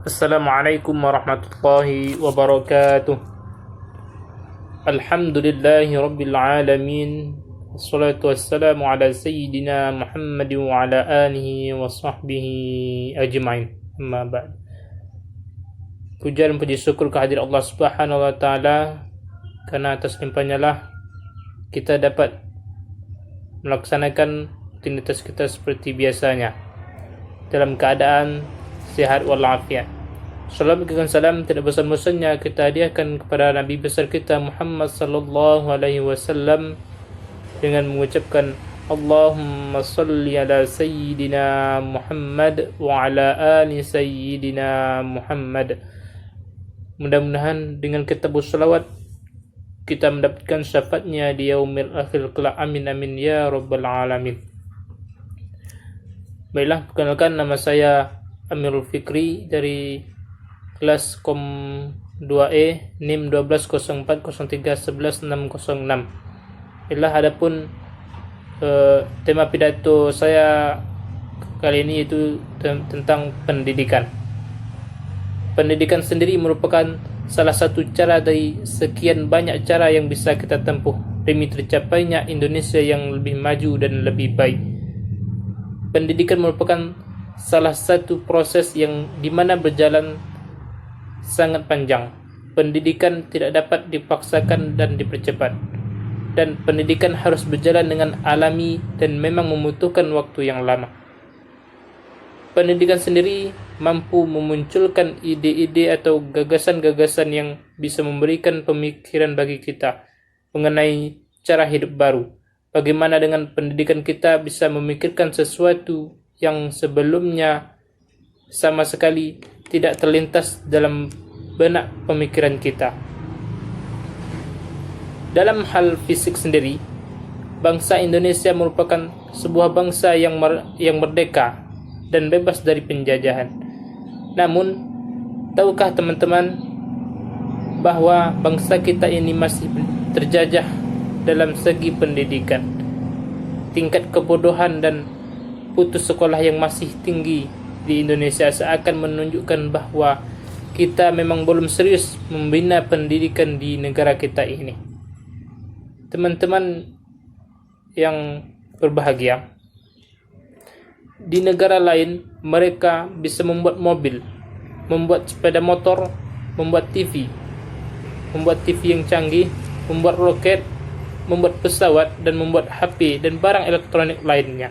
Assalamualaikum warahmatullahi wabarakatuh. Alhamdulillahi rabbil alamin. Wassalatu wassalamu ala sayyidina Muhammad wa ala alihi wa sahbihi ajma'in. Amma ba'd. Puja dan puji syukur kehadirat Allah Subhanahu wa taala, karena atas limpahnya lah kita dapat melaksanakan rutinitas kita seperti biasanya dalam keadaan sehat walafiat. Salam dan salam tidak bosan-bosannya kita hadiahkan kepada Nabi besar kita Muhammad sallallahu alaihi wasallam dengan mengucapkan Allahumma salli ala sayyidina Muhammad wa ala ali sayyidina Muhammad. Mudah-mudahan dengan kita berselawat kita mendapatkan syafaatnya di yaumil akhir kelak. Amin amin ya rabbal alamin. Baiklah, perkenalkan, nama saya Amirul Fikri dari kelas Kom 2E NIM 120403110606. Inilah adapun tema pidato saya kali ini itu tentang pendidikan. Pendidikan sendiri merupakan salah satu cara dari sekian banyak cara yang bisa kita tempuh demi tercapainya Indonesia yang lebih maju dan lebih baik. Pendidikan merupakan salah satu proses yang dimana berjalan sangat panjang. Pendidikan tidak dapat dipaksakan dan dipercepat, dan pendidikan harus berjalan dengan alami dan memang membutuhkan waktu yang lama. Pendidikan sendiri mampu memunculkan ide-ide atau gagasan-gagasan yang bisa memberikan pemikiran bagi kita mengenai cara hidup baru. Bagaimana dengan pendidikan kita bisa memikirkan sesuatu yang sebelumnya sama sekali tidak terlintas dalam benak pemikiran kita. Dalam hal fisik sendiri, bangsa Indonesia merupakan sebuah bangsa yang merdeka dan bebas dari penjajahan. Namun, tahukah teman-teman bahwa bangsa kita ini masih terjajah dalam segi pendidikan? Tingkat kebodohan dan putus sekolah yang masih tinggi di Indonesia seakan menunjukkan bahwa kita memang belum serius membina pendidikan di negara kita ini. Teman-teman yang berbahagia, di negara lain mereka bisa membuat mobil, membuat sepeda motor, membuat TV yang canggih, membuat roket, membuat pesawat, dan membuat HP dan barang elektronik lainnya.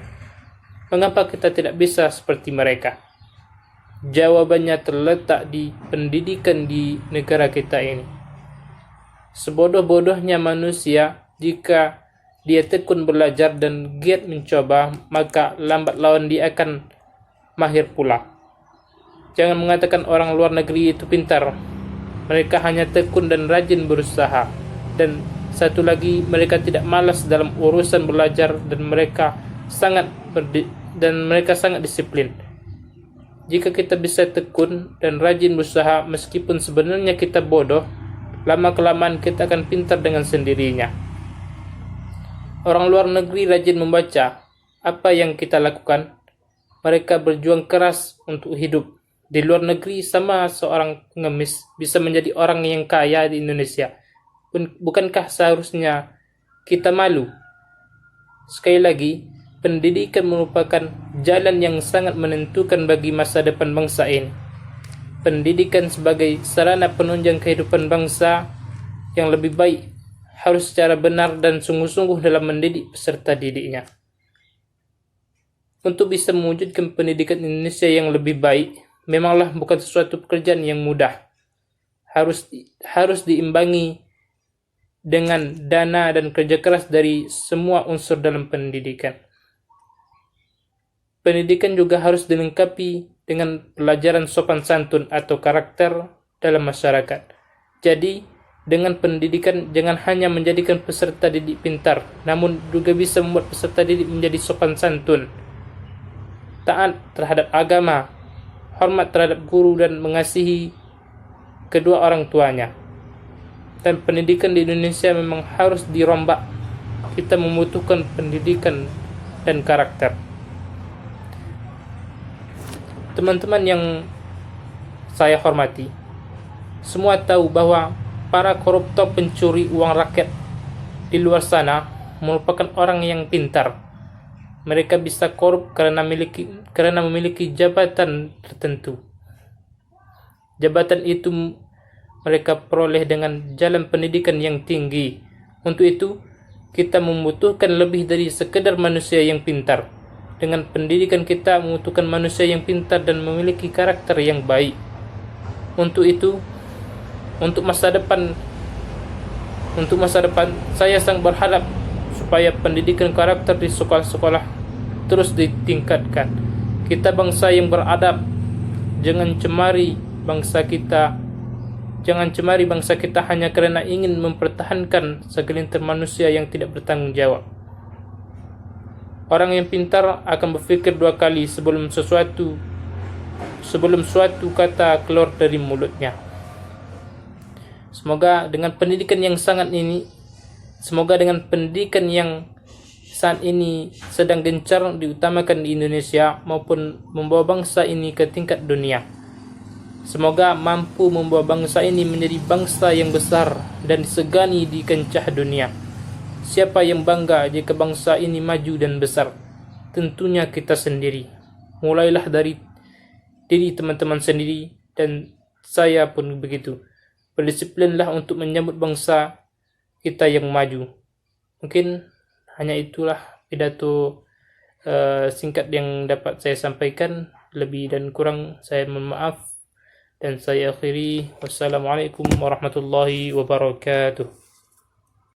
Mengapa kita tidak bisa seperti mereka? Jawabannya terletak di pendidikan di negara kita ini. Sebodoh-bodohnya manusia, jika dia tekun belajar dan giat mencoba, maka lambat laun dia akan mahir pula. Jangan mengatakan orang luar negeri itu pintar. Mereka hanya tekun dan rajin berusaha. Dan satu lagi, mereka tidak malas dalam urusan belajar, dan mereka sangat disiplin. Jika kita bisa tekun dan rajin berusaha meskipun sebenarnya kita bodoh, lama-kelamaan kita akan pintar dengan sendirinya. Orang luar negeri rajin membaca. Apa yang kita lakukan? Mereka berjuang keras untuk hidup. Di luar negeri, sama seorang pengemis bisa menjadi orang yang kaya di Indonesia. Bukankah seharusnya kita malu? Sekali lagi, pendidikan merupakan jalan yang sangat menentukan bagi masa depan bangsa ini. Pendidikan sebagai sarana penunjang kehidupan bangsa yang lebih baik harus secara benar dan sungguh-sungguh dalam mendidik peserta didiknya. Untuk bisa mewujudkan pendidikan Indonesia yang lebih baik, memanglah bukan sesuatu pekerjaan yang mudah. Harus diimbangi dengan dana dan kerja keras dari semua unsur dalam pendidikan. Pendidikan juga harus dilengkapi dengan pelajaran sopan santun atau karakter dalam masyarakat. Jadi, dengan pendidikan jangan hanya menjadikan peserta didik pintar, namun juga bisa membuat peserta didik menjadi sopan santun, taat terhadap agama, hormat terhadap guru, dan mengasihi kedua orang tuanya. Dan pendidikan di Indonesia memang harus dirombak. Kita membutuhkan pendidikan dan karakter. Teman-teman yang saya hormati, semua tahu bahwa para koruptor pencuri uang rakyat di luar sana merupakan orang yang pintar. Mereka bisa korup karena memiliki jabatan tertentu. Jabatan itu mereka peroleh dengan jalan pendidikan yang tinggi. Untuk itu, kita membutuhkan lebih dari sekedar manusia yang pintar. Dengan pendidikan kita membutuhkan manusia yang pintar dan memiliki karakter yang baik. Untuk itu, untuk masa depan, saya sangat berharap supaya pendidikan karakter di sekolah-sekolah terus ditingkatkan. Kita bangsa yang beradab. Jangan cemari bangsa kita hanya karena ingin mempertahankan segelintir manusia yang tidak bertanggung jawab. Orang yang pintar akan berpikir dua kali sebelum suatu kata keluar dari mulutnya. Semoga dengan pendidikan yang saat ini sedang gencar diutamakan di Indonesia maupun membawa bangsa ini ke tingkat dunia. Semoga mampu membawa bangsa ini menjadi bangsa yang besar dan disegani di kancah dunia. Siapa yang bangga jika bangsa ini maju dan besar? Tentunya kita sendiri. Mulailah dari diri teman-teman sendiri, dan saya pun begitu. Berdisiplinlah untuk menyambut bangsa kita yang maju. Mungkin hanya itulah pidato singkat yang dapat saya sampaikan. Lebih dan kurang saya mohon maaf. Dan saya akhiri, wassalamualaikum warahmatullahi wabarakatuh.